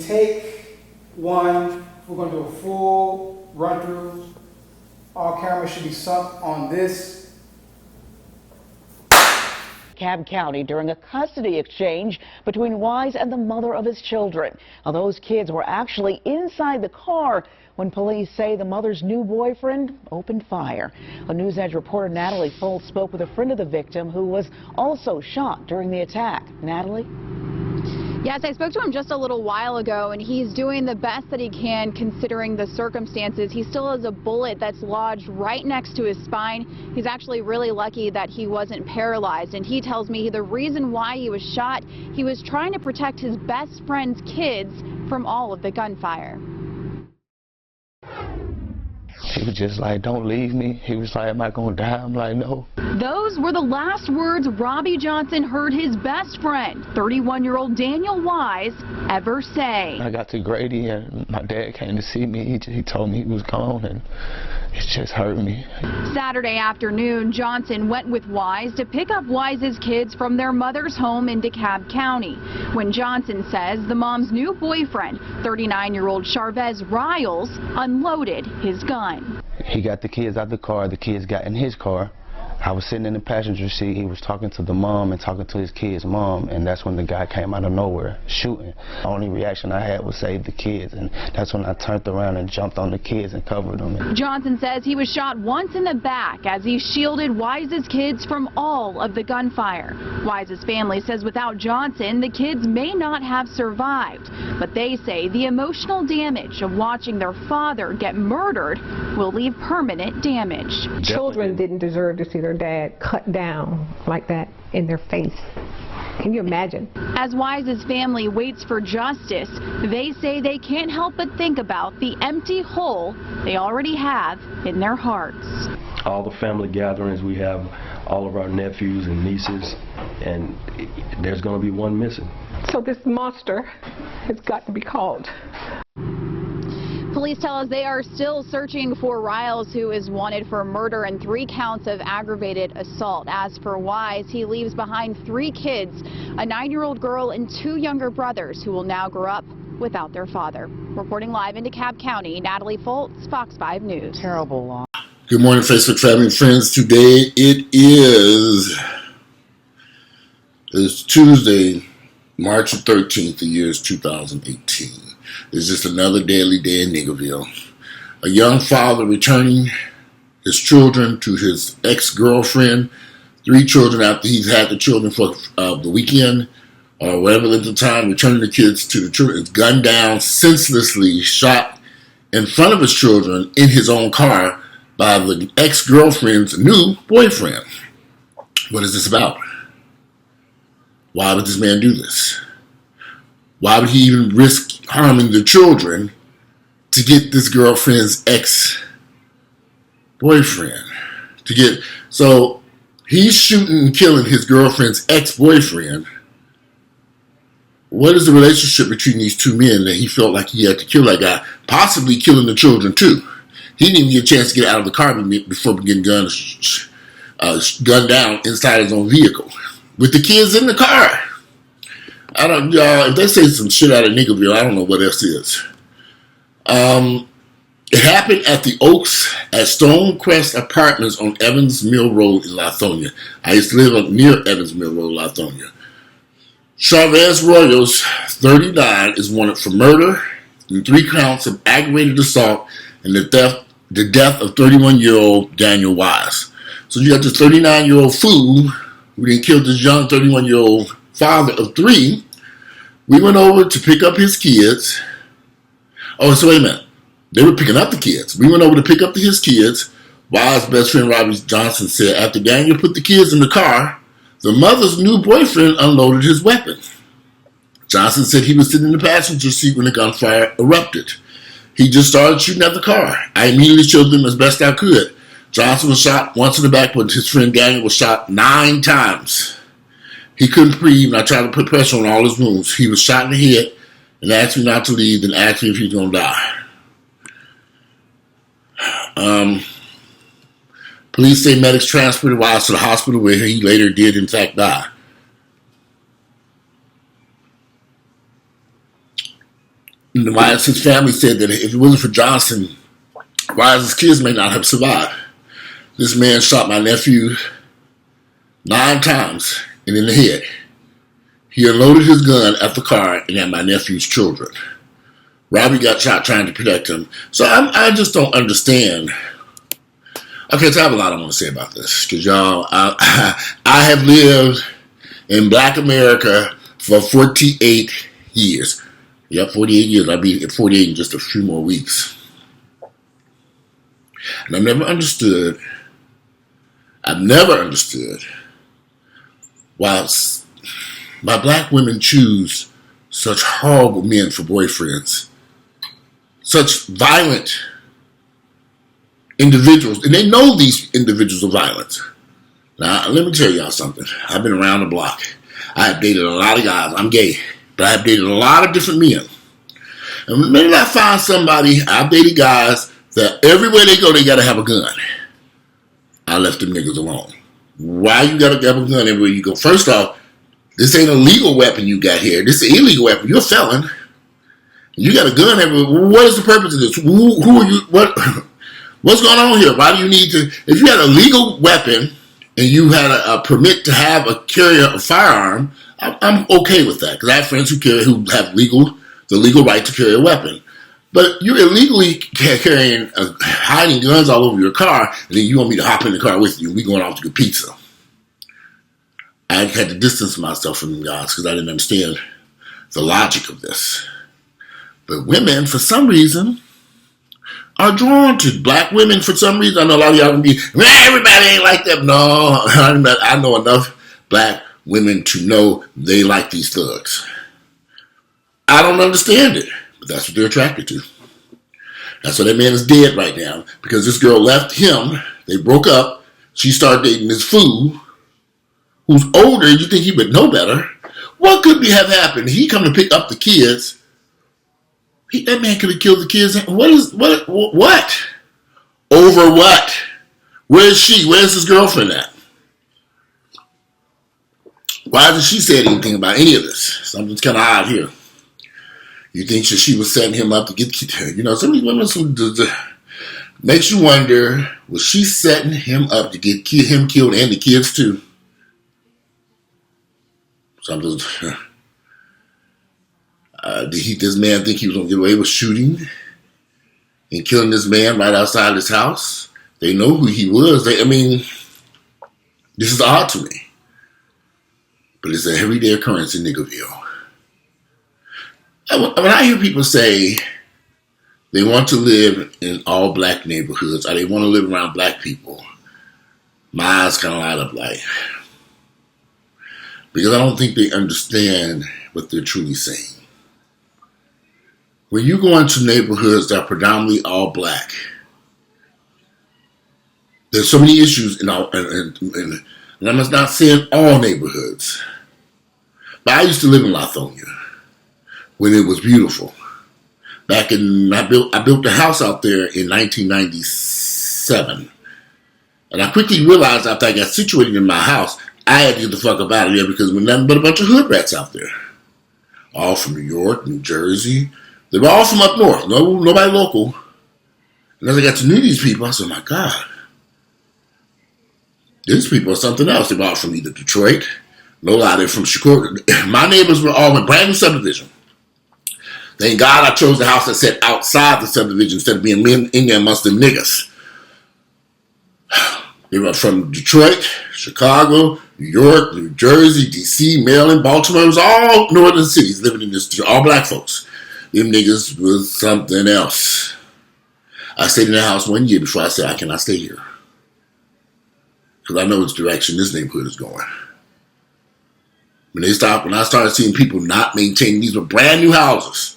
take one, we're going to do a full run through. All cameras should be sunk on this. Cobb County during a custody exchange between Wise and the mother of his children. Now, those kids were actually inside the car when police say the mother's new boyfriend opened fire. A News Edge reporter, Natalie Foltz, spoke with a friend of the victim who was also shot during the attack. Natalie? Yes, I spoke to him just a little while ago, and he's doing the best that he can considering the circumstances. He still has a bullet that's lodged right next to his spine. He's actually really lucky that he wasn't paralyzed, and he tells me the reason why he was shot, he was trying to protect his best friend's kids from all of the gunfire. He was just like, don't leave me. He was like, am I going to die? I'm like, no. Those were the last words Robbie Johnson heard his best friend, 31-year-old Daniel Wise, ever say. I got to Grady and my dad came to see me. He told me he was gone, and it just hurt me. Saturday afternoon, Johnson went with Wise to pick up Wise's kids from their mother's home in DeKalb County. When Johnson says the mom's new boyfriend, 39-year-old Charvez Ryals, unloaded his gun. He got the kids out the car. The kids got in his car. I was sitting in the passenger seat. He was talking to the mom and talking to his kid's mom, and that's when the guy came out of nowhere shooting. The only reaction I had was save the kids, and that's when I turned around and jumped on the kids and covered them. Johnson says he was shot once in the back as he shielded Wise's kids from all of the gunfire. Wise's family says without Johnson, the kids may not have survived, but they say the emotional damage of watching their father get murdered will leave permanent damage. Children didn't deserve to see their dad cut down like that in their face. Can you imagine? As Wise's family waits for justice, they say they can't help but think about the empty hole they already have in their hearts. All the family gatherings, we have all of our nephews and nieces, and there's going to be one missing. So this monster has got to be caught. Police tell us they are still searching for Ryals, who is wanted for murder and 3 counts of aggravated assault. As for Wise, he leaves behind 3 kids, a 9-year-old girl and 2 younger brothers who will now grow up without their father. Reporting live in DeKalb County, Natalie Foltz, Fox 5 News. Terrible loss. Good morning, Facebook family and friends. Today it's Tuesday, March 13th, the year is 2018. It's just another daily day in Niggaville. A young father returning his children to his ex-girlfriend, 3 children after he's had the children for the weekend, or whatever at the time, returning the kids to the children, is gunned down, senselessly shot in front of his children in his own car by the ex-girlfriend's new boyfriend. What is this about? Why would this man do this? Why would he even risk harming the children to get this girlfriend's ex-boyfriend? So he's shooting and killing his girlfriend's ex-boyfriend. What is the relationship between these 2 men that he felt like he had to kill that guy, possibly killing the children too? He didn't even get a chance to get out of the car before getting gunned down inside his own vehicle with the kids in the car. If they say some shit out of Niggaville, I don't know what else is. It happened at the Oaks at Stonecrest Apartments on Evans Mill Road in Lithonia. I used to live near Evans Mill Road, Lithonia. Charvez Ryals, 39, is wanted for murder and 3 counts of aggravated assault and the death of 31-year-old Daniel Wise. So you got this 39-year-old fool who then killed this young 31-year-old father of 3. We went over to pick up his kids. Oh, so wait a minute. They were picking up the kids. We went over to pick up his kids. Wise's best friend, Robbie Johnson, said after Daniel put the kids in the car, the mother's new boyfriend unloaded his weapon. Jonhson said he was sitting in the passenger seat when the gunfire erupted. He just started shooting at the car. I immediately shielded him as best I could. Jonhson was shot once in the back, but his friend Daniel was shot 9 times. He couldn't breathe, and I tried to put pressure on all his wounds. He was shot in the head and asked me not to leave, and asked me if he was going to die. Police say medics transported Wise to the hospital where he later did, in fact, die. Wise, his family said that if it wasn't for Jonhson, Wise's kids may not have survived. This man shot my nephew 9 times and in the head. He unloaded his gun at the car and at my nephew's children. Robbie got shot trying to protect him. So I just don't understand. Okay, so I have a lot I want to say about this. Because y'all, I have lived in Black America for 48 years. Yep, 48 years. I'll be at 48 in just a few more weeks. And I've never understood why black women choose such horrible men for boyfriends. Such violent individuals. And they know these individuals are violent. Now, let me tell y'all something. I've been around the block. I have dated a lot of guys. I'm gay. But I've dated a lot of different men. And maybe I find somebody, I've dated guys that everywhere they go, they got to have a gun. I left them niggas alone. Why you got to have a gun everywhere you go? First off, this ain't a legal weapon you got here. This is an illegal weapon. You're a felon. You got a gun everywhere. What is the purpose of this? Who are you? What's going on here? Why do you need to? If you had a legal weapon and you had a permit to carry a firearm, I'm okay with that because I have friends who have the legal right to carry a weapon. But you're illegally hiding guns all over your car, and then you want me to hop in the car with you and we going off to get pizza. I had to distance myself from them guys because I didn't understand the logic of this. But women, for some reason, are drawn to black women for some reason. I know a lot of y'all gonna be, everybody ain't like that. No, I know enough black women to know they like these thugs. I don't understand it, but that's what they're attracted to. That's why that man is dead right now, because this girl left him, they broke up, she started dating this fool, who's older, you think he would know better. What could have happened? He come to pick up the kids. That man could have killed the kids. What? Over what? Where is she? Where's his girlfriend at? Why hasn't she said anything about any of this? Something's kind of odd here. You think she was setting him up to get, some of these women who makes you wonder, was she setting him up to get him killed and the kids too? Something's... did this man think he was going to get away with shooting and killing this man right outside his house? They know who he was. This is odd to me. But it's an everyday occurrence in Niggaville. When I hear people say they want to live in all black neighborhoods or they want to live around black people, my eyes kind of light up like, because I don't think they understand what they're truly saying. When you go into neighborhoods that are predominantly all black, there's so many issues and I'm not saying all neighborhoods, but I used to live in Lithonia when it was beautiful. I built a house out there in 1997, and I quickly realized after I got situated in my house, I had to get the fuck up out of there because there was nothing but a bunch of hood rats out there, all from New York, New Jersey. They were all from up north, nobody local. And as I got to know these people, I said, my God, these people are something else. They were all from either Detroit, no lie, they're from Chicago. My neighbors were all in brand new subdivision. Thank God I chose the house that sat outside the subdivision instead of being in there amongst them niggas. They were from Detroit, Chicago, New York, New Jersey, D.C., Maryland, Baltimore. It was all northern cities living in this, all black folks. Them niggas was something else. I stayed in the house 1 year before I said, I cannot stay here. Because I know which direction this neighborhood is going. When I started seeing people not maintaining, these were brand new houses.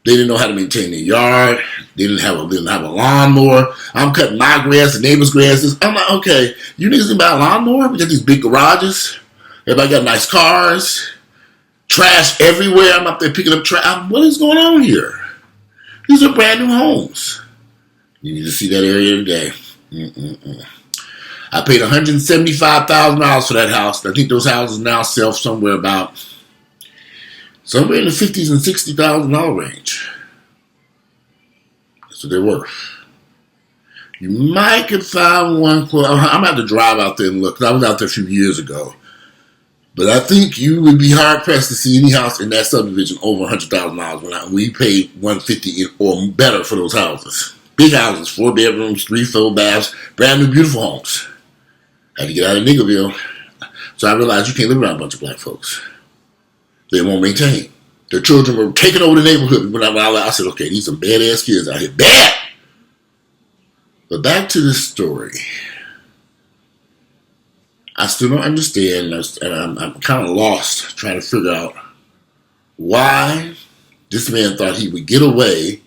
They didn't know how to maintain their yard. They didn't have a lawnmower. I'm cutting my grass, the neighbor's grasses. I'm like, okay, you niggas didn't buy a lawnmower? We got these big garages. Everybody got nice cars. Trash everywhere. I'm up there picking up trash. What is going on here? These are brand new homes. You need to see that area today. I paid $175,000 for that house. I think those houses now sell somewhere in the $50,000 and $60,000 range. So they're worth. You might could find one. Well, I'm going to have to drive out there and look. 'Cause I was out there a few years ago. But I think you would be hard-pressed to see any house in that subdivision over $100,000 when we paid $150 or better for those houses. Big houses, 4 bedrooms, 3 full baths, brand new, beautiful homes. I had to get out of Niggaville. So I realized you can't live around a bunch of black folks. They won't maintain. Their children were taking over the neighborhood. When I said, okay, these are badass kids out here. Bad! But back to this story. I still don't understand, and I'm kind of lost trying to figure out why this man thought he would get away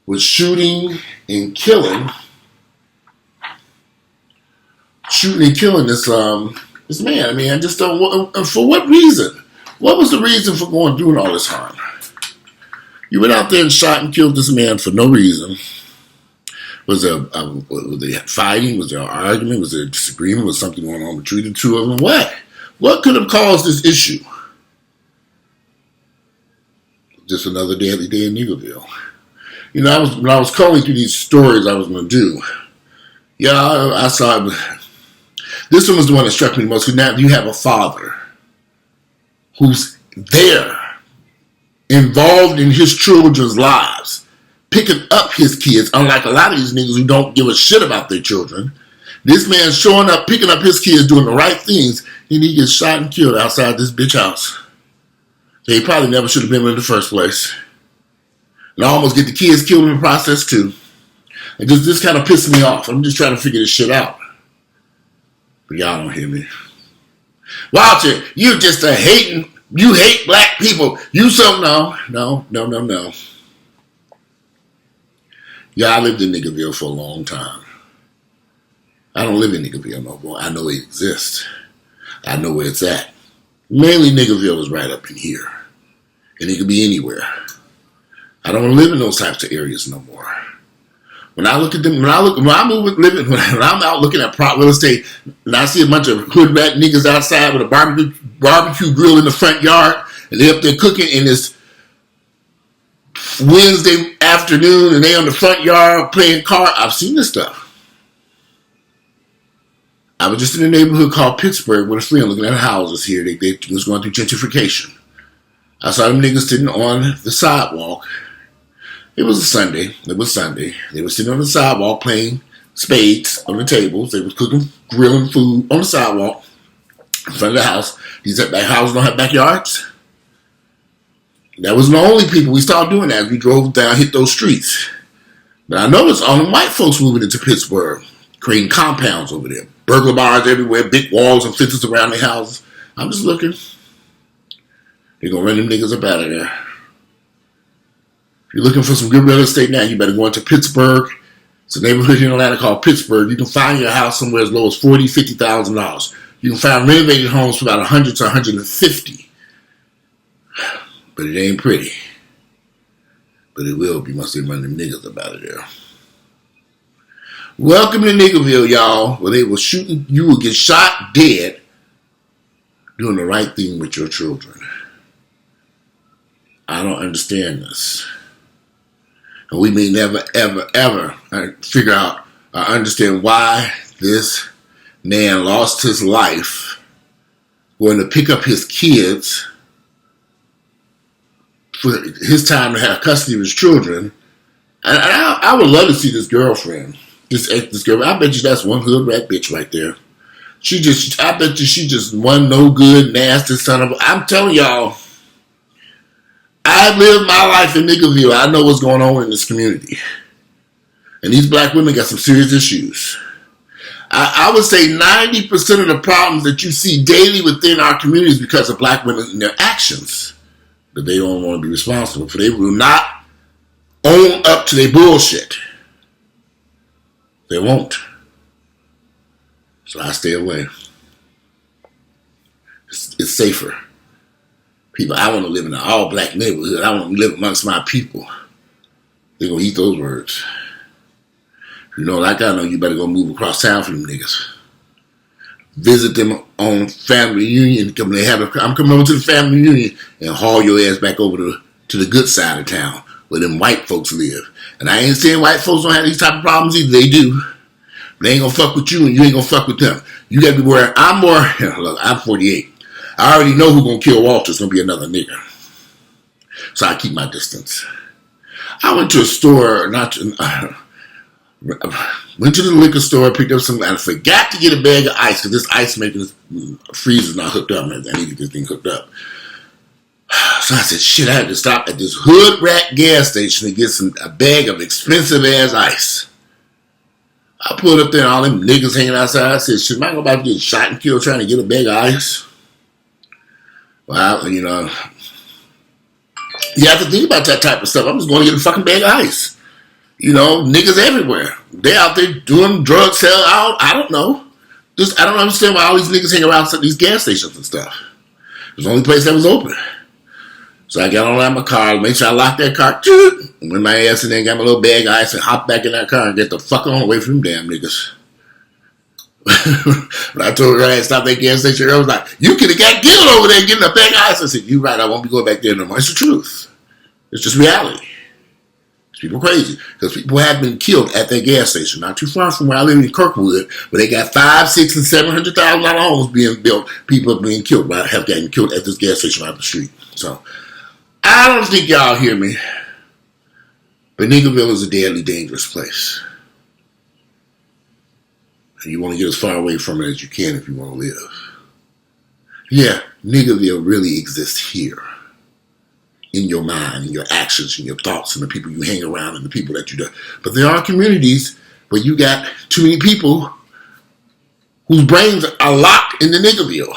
with shooting and killing this man. I mean, I just don't. For what reason? What was the reason for doing all this harm? You went out there and shot and killed this man for no reason. Was there fighting? Was there an argument? Was there a disagreement? Was something going on between the two of them? What? What could have caused this issue? Just another daily day in Niggaville. You know, when I was calling through these stories I was going to do, I saw it. This one was the one that struck me the most. Because now you have a father who's there, involved in his children's lives, picking up his kids, unlike a lot of these niggas who don't give a shit about their children. This man showing up, picking up his kids, doing the right things, and he gets shot and killed outside this bitch house. So he probably never should have been in the first place. And I almost get the kids killed in the process too. And this kind of pissed me off. I'm just trying to figure this shit out. But y'all don't hear me. Walter, you just a hating, you hate black people. You no. Yeah, I lived in Niggaville for a long time. I don't live in Niggaville no more. I know it exists. I know where it's at. Mainly Niggaville is right up in here. And it could be anywhere. I don't live in those types of areas no more. When I look at them, when I'm out looking at prop real estate, and I see a bunch of hood rat niggas outside with a barbecue grill in the front yard, and they up there cooking in this Wednesday afternoon, and they on the front yard playing cards. I've seen this stuff. I was just in a neighborhood called Pittsburgh with a friend looking at houses here. They was going through gentrification. I saw them niggas sitting on the sidewalk. It was a Sunday. It was Sunday. They were sitting on the sidewalk playing spades on the tables. They was cooking, grilling food on the sidewalk in front of the house. These houses don't have backyards. That wasn't the only people. We started doing that as we drove down, hit those streets. But I noticed all the white folks moving into Pittsburgh, creating compounds over there. Burglar bars everywhere, big walls and fences around their houses. I'm just looking. They're going to run them niggas up out of there. If you're looking for some good real estate now, you better go into Pittsburgh. It's a neighborhood here in Atlanta called Pittsburgh. You can find your house somewhere as low as $40,000, $50,000. You can find renovated homes for about $100 to $150. But it ain't pretty. But it will be once they run them niggas up out of there. Welcome to Niggaville, y'all, where they will shooting, you will get shot dead doing the right thing with your children. I don't understand this. And we may never, ever, ever figure out or understand why this man lost his life going to pick up his kids for his time to have custody of his children. And I would love to see this girlfriend. This girl, I bet you that's one hood rat bitch right there. I bet you she just one no good, nasty son of a, I'm telling y'all, I've lived my life in Niggaville. I know what's going on in this community. And these black women got some serious issues. I would say 90% of the problems that you see daily within our community is because of black women and their actions. But they don't want to be responsible for. They will not own up to their bullshit. They won't. So I stay away. It's safer. People, I want to live in an all-black neighborhood. I want to live amongst my people. They're going to eat those words. You know, like I know, you better go move across town for them niggas. Visit them on family reunion. I'm coming over to the family reunion and haul your ass back over to the good side of town where them white folks live. And I ain't saying white folks don't have these type of problems either. They do. They ain't gonna fuck with you and you ain't gonna fuck with them. You gotta be worried. Look, I'm 48. I already know who's gonna kill Walter. It's gonna be another nigga. So I keep my distance. I went to a store, went to the liquor store, picked up some, and I forgot to get a bag of ice because this ice making freezer's not hooked up. Man, I need to get this thing hooked up. So I said, shit, I had to stop at this hood rat gas station to get a bag of expensive ass ice. I pulled up there and all them niggas hanging outside. I said, shit, am I about to get shot and killed trying to get a bag of ice? Well, you know, you have to think about that type of stuff. I'm just going to get a fucking bag of ice. You know, niggas everywhere. They out there doing drugs, sell out. I don't know. I don't understand why all these niggas hang around these gas stations and stuff. It was the only place that was open. So I got on out my car, make sure I locked that car, went my ass in there, got my little bag of ice, and hopped back in that car and get the fuck on away from them damn niggas. When I told her I had stopped at that gas station, I was like, you could have got killed over there getting a bag of ice. I said, you right, I won't be going back there no more. It's the truth. It's just reality. People crazy because people have been killed at that gas station, not too far from where I live in Kirkwood, where they got $500,000, $600,000 and $700,000 homes being built. People are being killed, have gotten killed at this gas station right up the street. So I don't think y'all hear me, but Niggaville is a deadly dangerous place, and you want to get as far away from it as you can if you want to live. Yeah, Niggaville really exists here. In your mind, in your actions, in your thoughts, and the people you hang around, and the people that you do. But there are communities where you got too many people whose brains are locked in the Niggaville.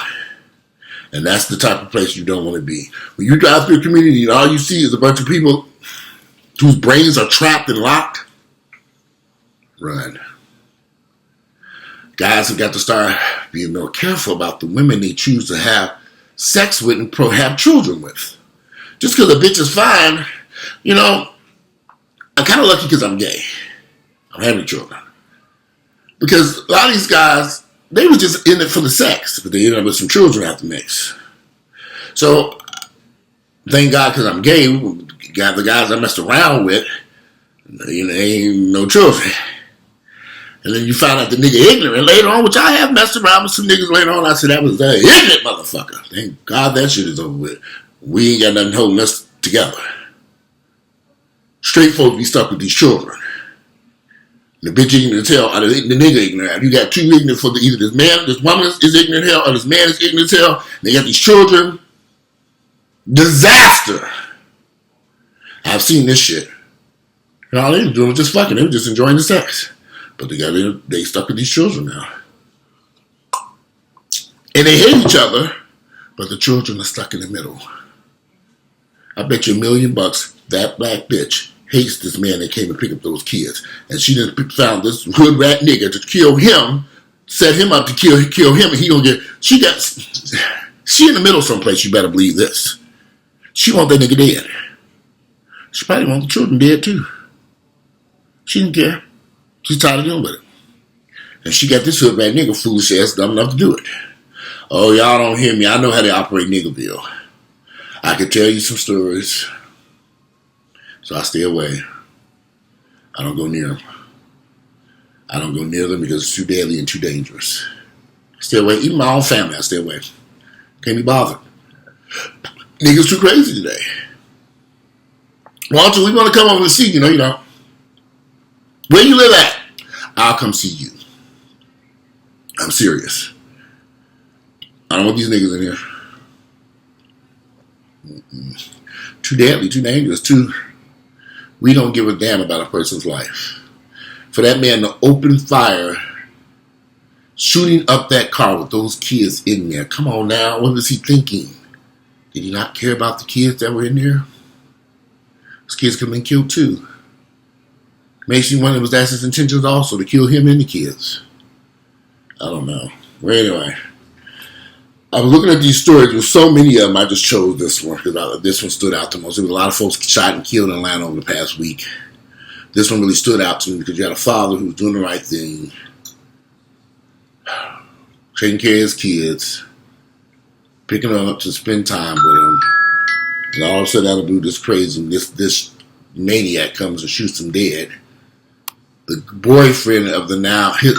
And that's the type of place you don't want to be. When you drive through a community and all you see is a bunch of people whose brains are trapped and locked, run. Guys have got to start being more careful about the women they choose to have sex with and have children with. Just because a bitch is fine, you know, I'm kind of lucky because I'm gay. I'm having children. Because a lot of these guys, they were just in it for the sex, but they ended up with some children after mix. So, thank God because I'm gay, the guys I messed around with, you know, they ain't no children. And then you find out the nigga ignorant later on, which I have messed around with some niggas later on. I said, that was an ignorant motherfucker. Thank God that shit is over with. We ain't got nothing holding us together. Straight folks be stuck with these children. The bitch ignorant as hell, or the nigga ignorant. You got two ignorant for either this woman is ignorant as hell, or this man is ignorant as hell. They got these children. Disaster. I've seen this shit. And all they were doing was just fucking. They were just enjoying the sex. But they stuck with these children now. And they hate each other, but the children are stuck in the middle. I bet you $1 million that black bitch hates this man that came to pick up those kids. And she done found this hood rat nigga to kill him, set him up to kill him, and he gonna get, she in the middle someplace, you better believe this. She want that nigga dead. She probably want the children dead too. She didn't care. She's tired of dealing with it. And she got this hood rat nigga foolish ass dumb enough to do it. Oh, y'all don't hear me. I know how they operate Niggaville. I could tell you some stories. So I stay away. I don't go near them. I don't go near them because it's too deadly and too dangerous. Stay away. Even my own family, I stay away. Can't be bothered. Niggas too crazy today. Walter, we want to come over and see you. No, you don't. Where you live at? I'll come see you. I'm serious. I don't want these niggas in here. Too deadly, too dangerous, we don't give a damn about a person's life. For that man to open fire, shooting up that car with those kids in there. Come on now, what was he thinking? Did he not care about the kids that were in there? Those kids could have been killed too. Makes you wonder, was that his intentions also, to kill him and the kids? I don't know. Well, anyway, I was looking at these stories. There were so many of them. I just chose this one because this one stood out the most. There was a lot of folks shot and killed in Atlanta over the past week. This one really stood out to me because you had a father who was doing the right thing, taking care of his kids, picking them up to spend time with them, and all of a sudden that'll do this crazy, this maniac comes and shoots him dead. The boyfriend of the now, you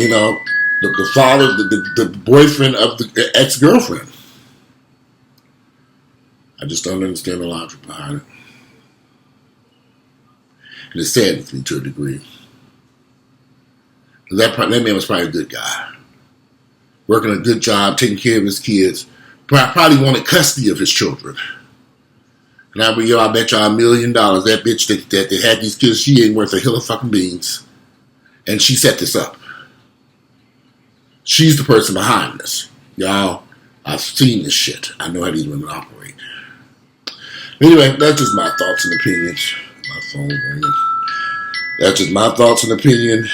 know, the father, the boyfriend of the ex-girlfriend. I just don't understand the logic behind it. And it saddens me to a degree. That man was probably a good guy. Working a good job, taking care of his kids. Probably wanted custody of his children. And I bet y'all $1 million. That bitch that had these kids, she ain't worth a hill of fucking beans. And she set this up. She's the person behind this. Y'all, I've seen this shit. I know how these women operate. Anyway, that's just my thoughts and opinions. My phone ringing. That's just my thoughts and opinion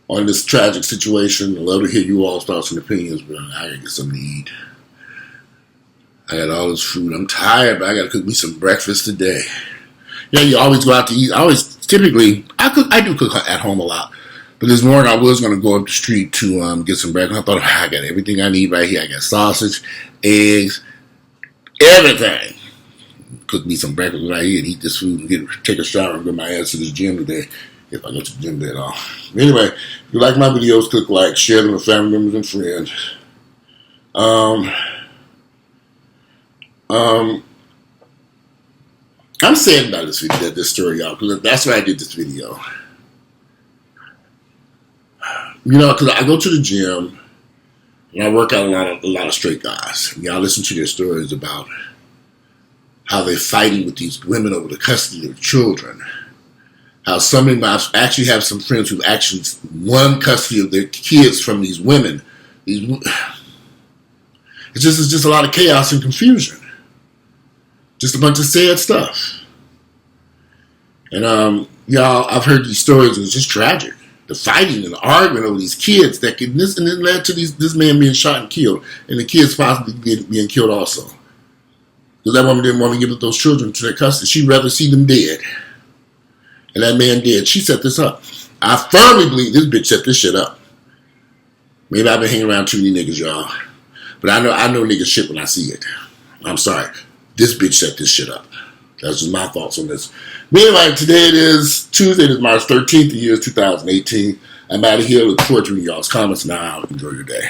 on this tragic situation. I'd love to hear you all's thoughts and opinions, but I gotta get something to eat. I got all this food. I'm tired, but I gotta cook me some breakfast today. Yeah, you always go out to eat. I do cook at home a lot. But this morning I was gonna go up the street to get some breakfast. I thought, I got everything I need right here. I got sausage, eggs, everything. Cook me some breakfast right here and eat this food and take a shower and get my ass to the gym today. If I go to the gym at all. Anyway, if you like my videos, click like, share them with family members and friends. I'm sad about this video, this story, y'all, because that's why I did this video. You know, because I go to the gym and I work out a lot of straight guys. Y'all listen to their stories about how they're fighting with these women over the custody of their children. How some of them actually have some friends who actually won custody of their kids from these women. It's just a lot of chaos and confusion. Just a bunch of sad stuff. And y'all, I've heard these stories and it's just tragic. The fighting and the arguing over these kids and it led to this man being shot and killed, and the kids possibly being killed also. Because that woman didn't want to give up those children to their custody. She'd rather see them dead. And that man did. She set this up. I firmly believe this bitch set this shit up. Maybe I've been hanging around too many niggas, y'all. But I know niggas shit when I see it. I'm sorry. This bitch set this shit up. That's just my thoughts on this. But anyway, today it is Tuesday, it is March 13th, the year is 2018. I'm out of here. Look forward to reading y'all's comments now. Enjoy your day.